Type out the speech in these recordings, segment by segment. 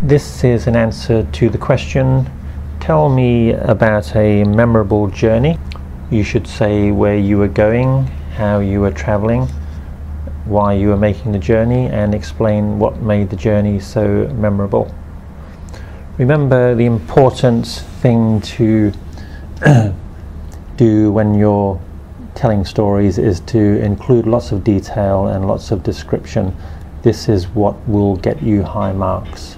This is an answer to the question, tell me about a memorable journey. You should say where you were going, how you were traveling, why you were making the journey, and explain what made the journey so memorable. Remember, the important thing to do when you're telling stories is to include lots of detail and lots of description. This is what will get you high marks.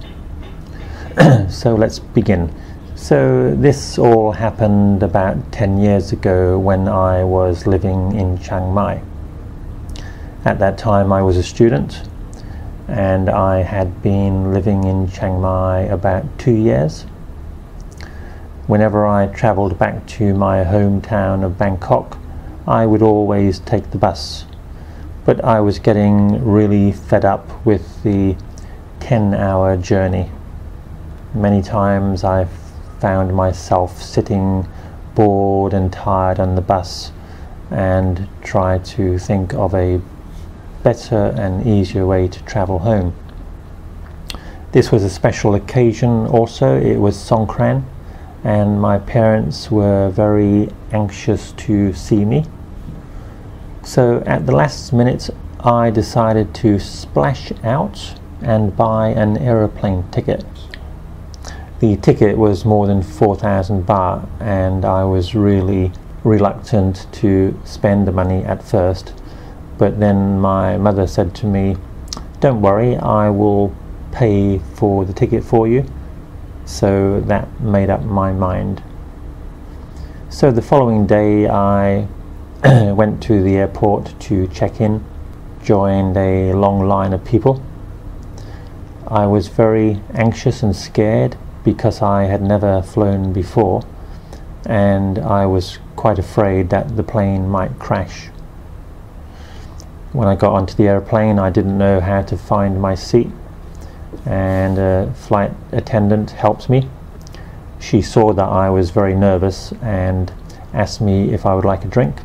So let's begin. So this all happened about 10 years ago when I was living in Chiang Mai. At that time I was a student, and I had been living in Chiang Mai about 2 years. Whenever I travelled back to my hometown of Bangkok, I would always take the bus. But I was getting really fed up with the 10-hour journey. Many times I found myself sitting bored and tired on the bus and tried to think of a better and easier way to travel home. This was a special occasion also. It was Songkran, and my parents were very anxious to see me. So at the last minute I decided to splash out and buy an aeroplane ticket. The ticket was more than 4,000 baht, and I was really reluctant to spend the money at first. But then my mother said to me, "Don't worry, I will pay for the ticket for you." So that made up my mind. So the following day I went to the airport to check in, joined a long line of people. I was very anxious and scared because I had never flown before, and I was quite afraid that the plane might crash. When I got onto the airplane, I didn't know how to find my seat, and a flight attendant helped me. She saw that I was very nervous and asked me if I would like a drink,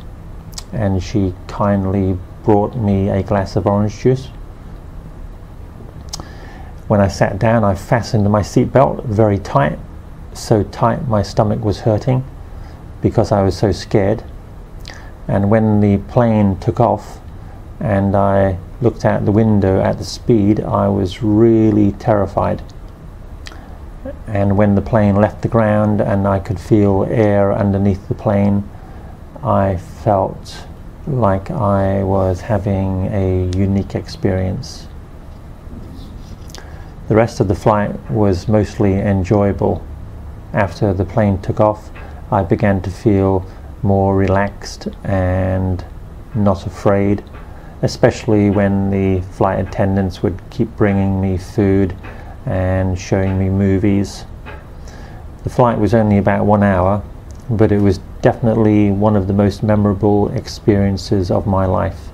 and she kindly brought me a glass of orange juice. When I sat down, I fastened my seatbelt very tight, so tight my stomach was hurting because I was so scared. And when the plane took off and I looked out the window at the speed, I was really terrified. And when the plane left the ground and I could feel air underneath the plane, I felt like I was having a unique experience. The rest of the flight was mostly enjoyable. After the plane took off, I began to feel more relaxed and not afraid, especially when the flight attendants would keep bringing me food and showing me movies. The flight was only about 1 hour, but it was definitely one of the most memorable experiences of my life,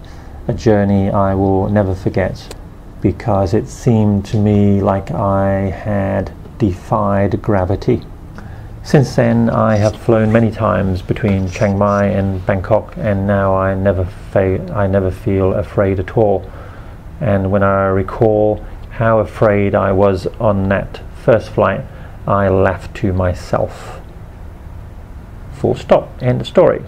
a journey I will never forget, because it seemed to me like I had defied gravity. Since then I have flown many times between Chiang Mai and Bangkok, and now I never feel afraid at all. And when I recall how afraid I was on that first flight, I laugh to myself. Full stop. End of story.